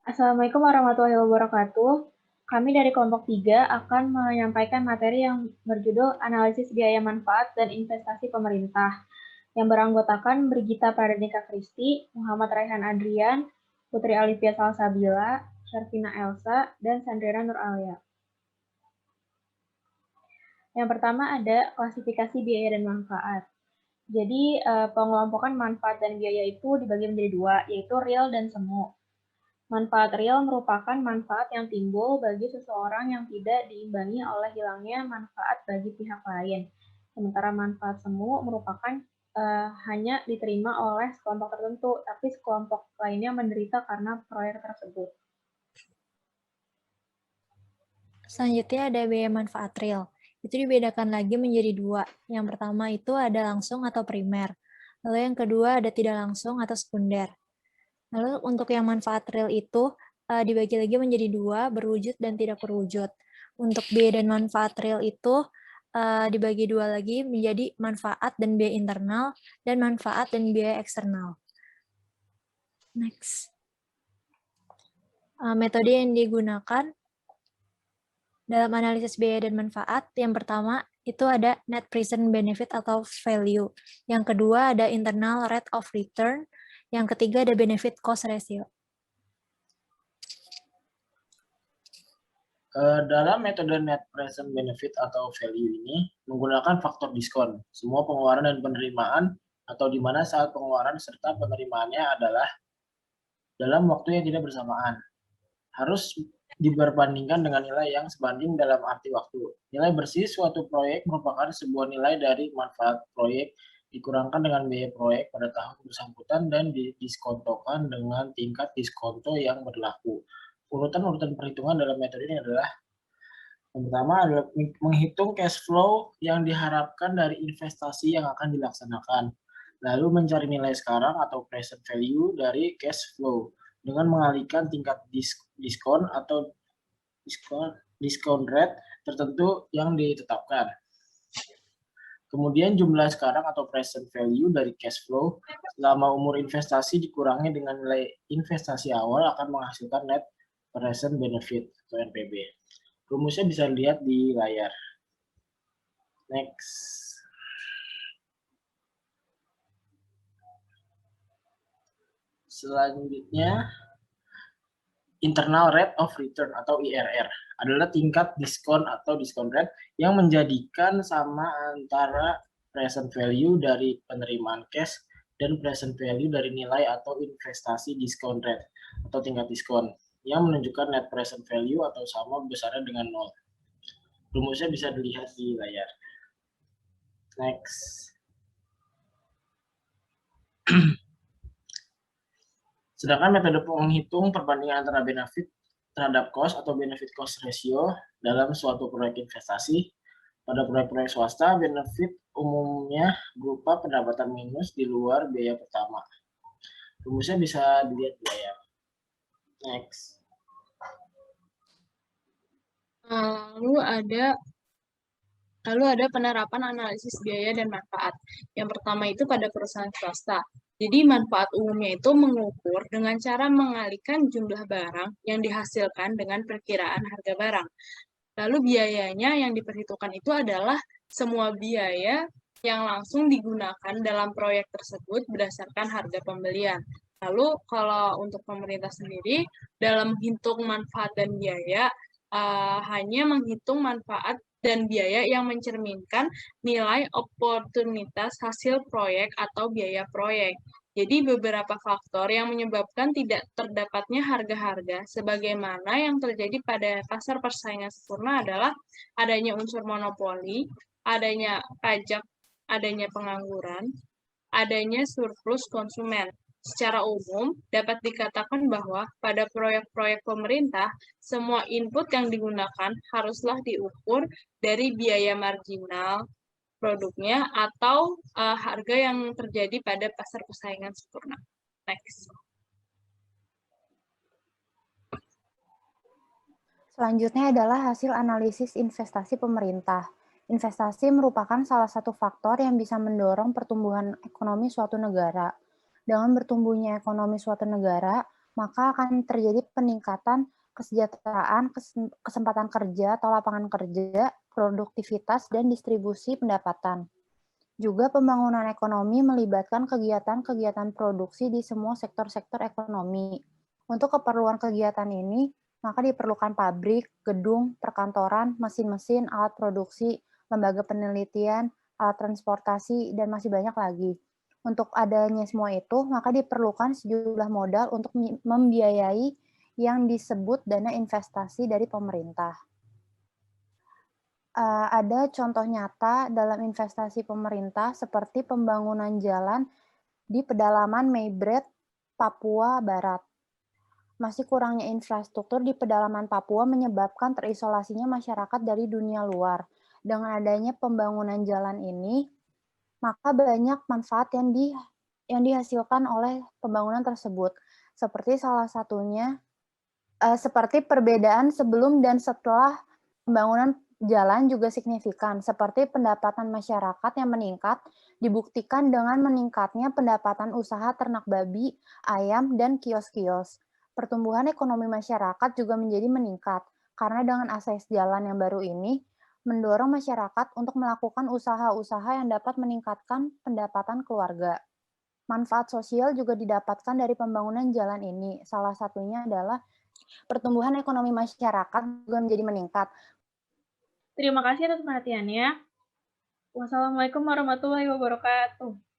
Assalamualaikum warahmatullahi wabarakatuh. Kami dari kelompok 3 akan menyampaikan materi yang berjudul Analisis Biaya Manfaat dan Investasi Pemerintah, yang beranggotakan Brigita Pradnika Kristi, Muhammad Raihan Adrian, Putri Alivia Salsabila, Syarfina Elsa, dan Sandrina Nur Alia. Yang pertama ada klasifikasi biaya dan manfaat. Jadi pengelompokan manfaat dan biaya itu dibagi menjadi dua, yaitu real dan semu. Manfaat real merupakan manfaat yang timbul bagi seseorang yang tidak diimbangi oleh hilangnya manfaat bagi pihak lain. Sementara manfaat semu merupakan hanya diterima oleh sekelompok tertentu, tapi sekelompok lainnya menderita karena proyek tersebut. Selanjutnya ada biaya manfaat real. Itu dibedakan lagi menjadi dua. Yang pertama itu ada langsung atau primer. Lalu yang kedua ada tidak langsung atau sekunder. Lalu untuk yang manfaat real itu dibagi lagi menjadi dua, berwujud dan tidak berwujud. Untuk biaya dan manfaat real itu dibagi dua lagi menjadi manfaat dan biaya internal dan manfaat dan biaya eksternal. Next. Metode yang digunakan dalam analisis biaya dan manfaat, yang pertama itu ada net present benefit atau value. Yang kedua ada internal rate of return. Yang ketiga ada benefit cost ratio. Dalam metode net present benefit atau value ini menggunakan faktor diskon. Semua pengeluaran dan penerimaan atau di mana saat pengeluaran serta penerimaannya adalah dalam waktu yang tidak bersamaan. Harus diperbandingkan dengan nilai yang sebanding dalam arti waktu. Nilai bersih suatu proyek merupakan sebuah nilai dari manfaat proyek dikurangkan dengan biaya proyek pada tahun bersangkutan dan didiskontokan dengan tingkat diskonto yang berlaku. Urutan-urutan perhitungan dalam metode ini adalah yang pertama adalah menghitung cash flow yang diharapkan dari investasi yang akan dilaksanakan. Lalu mencari nilai sekarang atau present value dari cash flow dengan mengalihkan tingkat diskon atau discount rate tertentu yang ditetapkan. Kemudian jumlah sekarang atau present value dari cash flow selama umur investasi dikurangi dengan nilai investasi awal akan menghasilkan net present benefit atau NPB. Rumusnya bisa dilihat di layar. Next. Selanjutnya, internal rate of return atau IRR adalah tingkat diskon atau discount rate yang menjadikan sama antara present value dari penerimaan cash dan present value dari nilai atau investasi discount rate atau tingkat diskon yang menunjukkan net present value atau sama besarnya dengan 0. Rumusnya bisa dilihat di layar. Next. Sedangkan metode penghitung perbandingan antara benefit terhadap cost atau benefit cost ratio dalam suatu proyek investasi. Pada proyek-proyek swasta, benefit umumnya berupa pendapatan minus di luar biaya pertama. Rumusnya bisa dilihat di layar. Next. Lalu ada penerapan analisis biaya dan manfaat. Yang pertama itu pada perusahaan swasta. Jadi manfaat umumnya itu mengukur dengan cara mengalihkan jumlah barang yang dihasilkan dengan perkiraan harga barang. Lalu biayanya yang diperhitungkan itu adalah semua biaya yang langsung digunakan dalam proyek tersebut berdasarkan harga pembelian. Lalu kalau untuk pemerintah sendiri, dalam menghitung manfaat dan biaya, hanya menghitung manfaat dan biaya yang mencerminkan nilai oportunitas hasil proyek atau biaya proyek. Jadi beberapa faktor yang menyebabkan tidak terdapatnya harga-harga sebagaimana yang terjadi pada pasar persaingan sempurna adalah adanya unsur monopoli, adanya pajak, adanya pengangguran, adanya surplus konsumen. Secara umum, dapat dikatakan bahwa pada proyek-proyek pemerintah, semua input yang digunakan haruslah diukur dari biaya marginal produknya atau harga yang terjadi pada pasar persaingan sempurna. Next. Selanjutnya adalah hasil analisis investasi pemerintah. Investasi merupakan salah satu faktor yang bisa mendorong pertumbuhan ekonomi suatu negara. Dengan bertumbuhnya ekonomi suatu negara, maka akan terjadi peningkatan kesejahteraan, kesempatan kerja atau lapangan kerja, produktivitas, dan distribusi pendapatan. Juga pembangunan ekonomi melibatkan kegiatan-kegiatan produksi di semua sektor-sektor ekonomi. Untuk keperluan kegiatan ini, maka diperlukan pabrik, gedung, perkantoran, mesin-mesin, alat produksi, lembaga penelitian, alat transportasi, dan masih banyak lagi. Untuk adanya semua itu, maka diperlukan sejumlah modal untuk membiayai yang disebut dana investasi dari pemerintah. Ada contoh nyata dalam investasi pemerintah seperti pembangunan jalan di pedalaman Maybret, Papua Barat. Masih kurangnya infrastruktur di pedalaman Papua menyebabkan terisolasinya masyarakat dari dunia luar. Dengan adanya pembangunan jalan ini, maka banyak manfaat yang dihasilkan oleh pembangunan tersebut. Seperti salah satunya, seperti perbedaan sebelum dan setelah pembangunan jalan juga signifikan, seperti pendapatan masyarakat yang meningkat, dibuktikan dengan meningkatnya pendapatan usaha ternak babi, ayam, dan kios-kios. Pertumbuhan ekonomi masyarakat juga menjadi meningkat, karena dengan akses jalan yang baru ini, mendorong masyarakat untuk melakukan usaha-usaha yang dapat meningkatkan pendapatan keluarga. Manfaat sosial juga didapatkan dari pembangunan jalan ini. Salah satunya adalah pertumbuhan ekonomi masyarakat juga menjadi meningkat. Terima kasih atas perhatiannya. Wassalamualaikum warahmatullahi wabarakatuh.